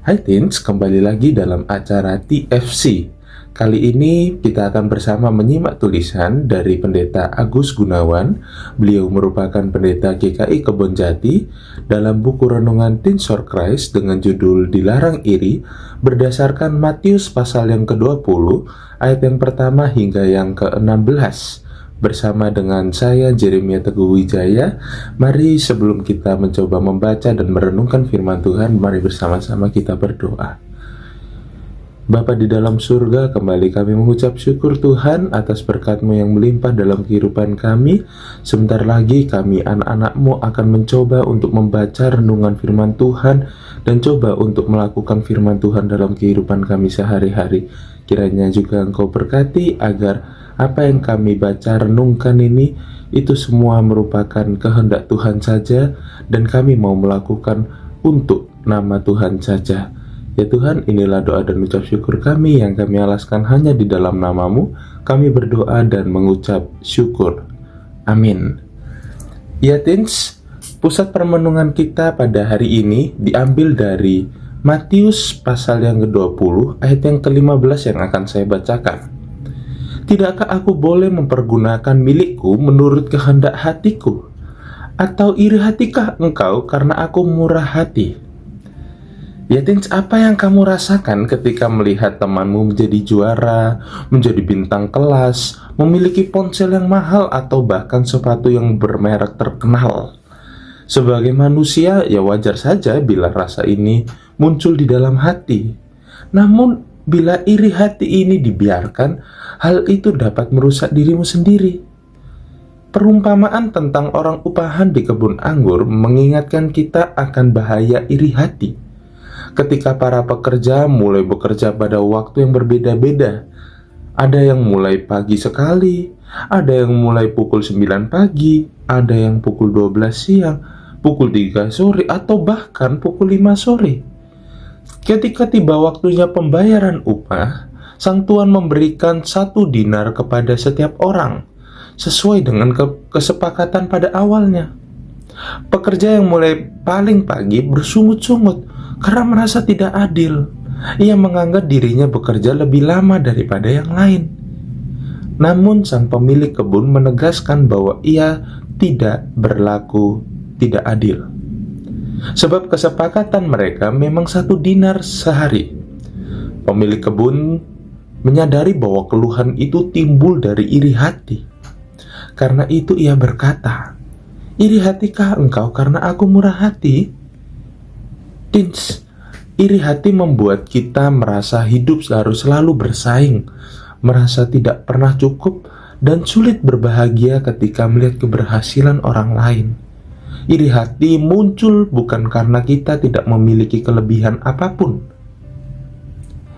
Hai Teens, kembali lagi dalam acara TFC. Kali ini kita akan bersama menyimak tulisan dari Pendeta Agus Gunawan. Beliau merupakan pendeta GKI Kebonjati dalam buku renungan Teens for Christ dengan judul Dilarang Iri berdasarkan Matius pasal yang ke-20 ayat yang pertama hingga yang ke-16. Bersama dengan saya Jeremia Teguh Wijaya. Mari sebelum kita mencoba membaca dan merenungkan firman Tuhan, mari bersama-sama kita berdoa. Bapa di dalam surga, kembali kami mengucap syukur Tuhan atas berkat-Mu yang melimpah dalam kehidupan kami. Sebentar lagi kami anak-anak-Mu akan mencoba untuk membaca renungan firman Tuhan dan coba untuk melakukan firman Tuhan dalam kehidupan kami sehari-hari. Kiranya juga Engkau berkati agar apa yang kami baca renungkan ini itu semua merupakan kehendak Tuhan saja dan kami mau melakukan untuk nama Tuhan saja. Ya Tuhan, inilah doa dan ucap syukur kami yang kami alaskan hanya di dalam nama-Mu. Kami berdoa dan mengucap syukur. Amin. Ya Teens, pusat permenungan kita pada hari ini diambil dari Matius pasal yang ke-20 ayat yang ke-15 yang akan saya bacakan. Tidakkah aku boleh mempergunakan milikku menurut kehendak hatiku? Atau iri hatikah engkau karena aku murah hati? Ya Teens, apa yang kamu rasakan ketika melihat temanmu menjadi juara, menjadi bintang kelas, memiliki ponsel yang mahal atau bahkan sepatu yang bermerek terkenal? Sebagai manusia, ya wajar saja bila rasa ini muncul di dalam hati. Namun, bila iri hati ini dibiarkan, hal itu dapat merusak dirimu sendiri. Perumpamaan tentang orang upahan di kebun anggur mengingatkan kita akan bahaya iri hati. Ketika para pekerja mulai bekerja pada waktu yang berbeda-beda, ada yang mulai pagi sekali, ada yang mulai pukul 9 pagi, ada yang pukul 12 siang, pukul 3 sore, atau bahkan pukul 5 sore. Ketika tiba waktunya pembayaran upah, sang tuan memberikan 1 dinar kepada setiap orang, sesuai dengan kesepakatan pada awalnya. Pekerja yang mulai paling pagi bersungut-sungut karena merasa tidak adil. Ia menganggap dirinya bekerja lebih lama daripada yang lain. Namun sang pemilik kebun menegaskan bahwa ia tidak berlaku tidak adil. Sebab kesepakatan mereka memang 1 dinar sehari. Pemilik kebun menyadari bahwa keluhan itu timbul dari iri hati. Karena itu ia berkata, "Iri hatikah engkau karena aku murah hati?" Teens, iri hati membuat kita merasa hidup harus selalu bersaing, merasa tidak pernah cukup, dan sulit berbahagia ketika melihat keberhasilan orang lain. Iri hati muncul bukan karena kita tidak memiliki kelebihan apapun,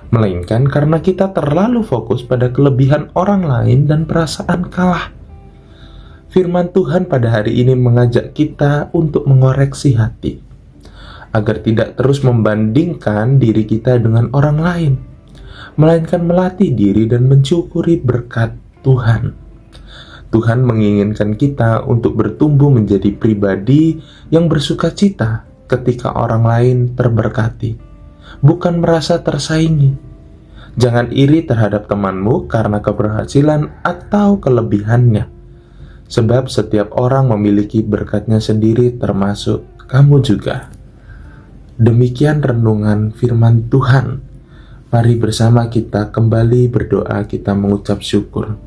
melainkan karena kita terlalu fokus pada kelebihan orang lain dan perasaan kalah. Firman Tuhan pada hari ini mengajak kita untuk mengoreksi hati, agar tidak terus membandingkan diri kita dengan orang lain, melainkan melatih diri dan mensyukuri berkat Tuhan. Tuhan menginginkan kita untuk bertumbuh menjadi pribadi yang bersukacita ketika orang lain terberkati, bukan merasa tersaingi. Jangan iri terhadap temanmu karena keberhasilan atau kelebihannya, sebab setiap orang memiliki berkatnya sendiri, termasuk kamu juga. Demikian renungan firman Tuhan. Mari bersama kita kembali berdoa, kita mengucap syukur.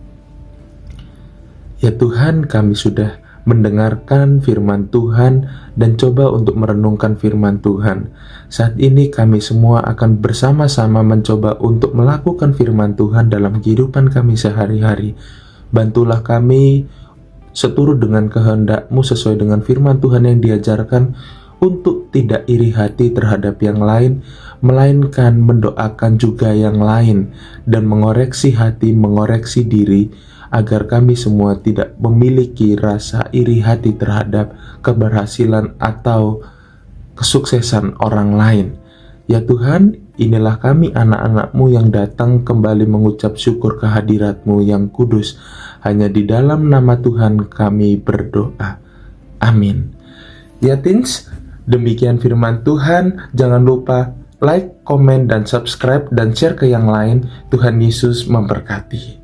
Ya Tuhan, kami sudah mendengarkan firman Tuhan dan coba untuk merenungkan firman Tuhan. Saat ini kami semua akan bersama-sama mencoba untuk melakukan firman Tuhan dalam kehidupan kami sehari-hari. Bantulah kami seturut dengan kehendak-Mu sesuai dengan firman Tuhan yang diajarkan, untuk tidak iri hati terhadap yang lain, melainkan mendoakan juga yang lain dan mengoreksi hati, mengoreksi diri, agar kami semua tidak memiliki rasa iri hati terhadap keberhasilan atau kesuksesan orang lain. Ya Tuhan, inilah kami anak-anak-Mu yang datang kembali mengucap syukur kehadirat-Mu yang kudus. Hanya di dalam nama Tuhan kami berdoa. Amin. Ya Teens, demikian firman Tuhan. Jangan lupa like, komen, dan subscribe, dan share ke yang lain. Tuhan Yesus memberkati.